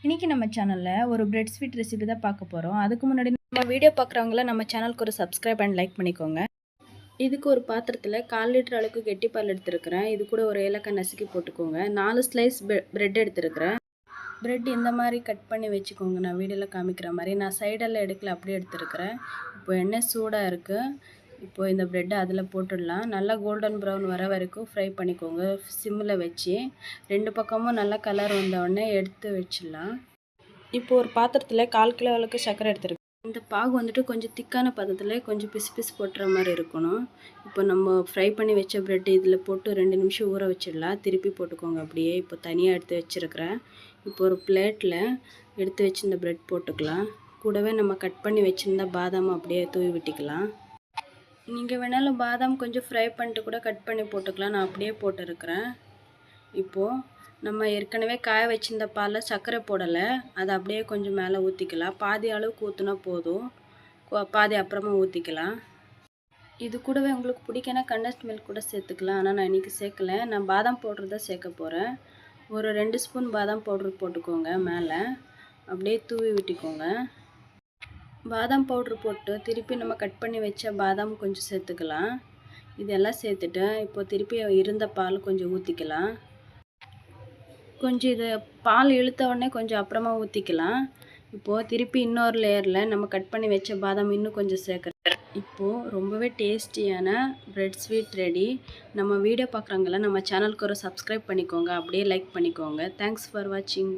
இன்றைக்கி நம்ம சேனலில் ஒரு பிரெட் ஸ்வீட் ரெசிபி தான் பார்க்க போகிறோம். அதுக்கு முன்னாடி நம்ம வீடியோ பார்க்குறவங்கள நம்ம சேனலுக்கு ஒரு சப்ஸ்கிரைப் அண்ட் லைக் பண்ணிக்கோங்க. இதுக்கு ஒரு பாத்திரத்தில் 1/4 லிட்டர் அளவுக்கு கெட்டிப்பால் எடுத்துருக்கிறேன். இது கூட ஒரு ஏலக்காய் நசுக்கி போட்டுக்கோங்க. 4 ஸ்லைஸ் பிரெட் எடுத்துருக்கிறேன். பிரெட் இந்த மாதிரி கட் பண்ணி வச்சுக்கோங்க. நான் வீடியோவில் காமிக்கிற மாதிரி. நான் சைடெல்லாம் எடுக்கல, அப்படியே எடுத்துருக்கிறேன். இப்போ எண்ணெய் சூடாக இருக்குது. இப்போது இந்த ப்ரெட்டை அதில் போட்டுடலாம். நல்லா கோல்டன் ப்ரௌன் வர வரைக்கும் ஃப்ரை பண்ணிக்கோங்க சிம்மில் வச்சு. 2 பக்கமும் நல்லா கலர் வந்தவுடனே எடுத்து வச்சிடலாம். இப்போது ஒரு பாத்திரத்தில் 1/4 கிலோ அளவுக்கு சர்க்கரை எடுத்துருக்கேன். இந்த பாகு வந்துட்டு கொஞ்சம் திக்கான பதத்தில் கொஞ்சம் பிசு பிசு போட்டுற மாதிரி இருக்கணும். இப்போ நம்ம ஃப்ரை பண்ணி வச்ச ப்ரெட் இதில் போட்டு 2 நிமிஷம் ஊற வச்சிடலாம். திருப்பி போட்டுக்கோங்க அப்படியே. இப்போ தனியாக எடுத்து வச்சுருக்கிறேன். இப்போ ஒரு பிளேட்டில் எடுத்து வச்சுருந்த ப்ரெட் போட்டுக்கலாம். கூடவே நம்ம கட் பண்ணி வச்சுருந்த பாதாம் அப்படியே தூவி விட்டுக்கலாம். நீங்கள் வேணாலும் பாதாம் கொஞ்சம் ஃப்ரை பண்ணிட்டு கூட கட் பண்ணி போட்டுக்கலாம். நான் அப்படியே போட்டுருக்கிறேன். இப்போது நம்ம ஏற்கனவே காய வச்சிருந்த பாலில் சர்க்கரை போடலை, அதை அப்படியே கொஞ்சம் மேலே ஊற்றிக்கலாம். பாதி அளவுக்கு ஊற்றினா போதும், பாதி அப்புறமா ஊற்றிக்கலாம். இது கூடவே உங்களுக்கு பிடிக்கனா கண்டன்ஸ்ட் மில்க் கூட சேர்த்துக்கலாம். ஆனால் நான் இன்றைக்கி சேர்க்கலை. நான் பாதாம் பவுட்ரு தான் சேர்க்க போகிறேன். ஒரு 2 ஸ்பூன் பாதாம் பவுட்ரு போட்டுக்கோங்க. மேலே அப்படியே தூவி விட்டுக்கோங்க. பாதாம் பவுட்ரு போட்டு திருப்பி நம்ம கட் பண்ணி வச்ச பாதாம் கொஞ்சம் சேர்த்துக்கலாம். இதெல்லாம் சேர்த்துட்டு இப்போது திருப்பி இருந்த பால் கொஞ்சம் ஊற்றிக்கலாம். கொஞ்சம் இது பால் இழுத்த உடனே கொஞ்சம் அப்புறமா ஊற்றிக்கலாம். இப்போது திருப்பி இன்னொரு லேயரில் நம்ம கட் பண்ணி வச்ச பாதாம் இன்னும் கொஞ்சம் சேர்க்குறேன். இப்போது ரொம்பவே டேஸ்டியான பிரெட் ஸ்வீட் ரெடி. நம்ம வீடியோ பார்க்குறவங்கள நம்ம சேனலுக்கு ஒரு சப்ஸ்கிரைப் பண்ணிக்கோங்க, அப்படியே லைக் பண்ணிக்கோங்க. தேங்க்ஸ் ஃபார் வாட்சிங்.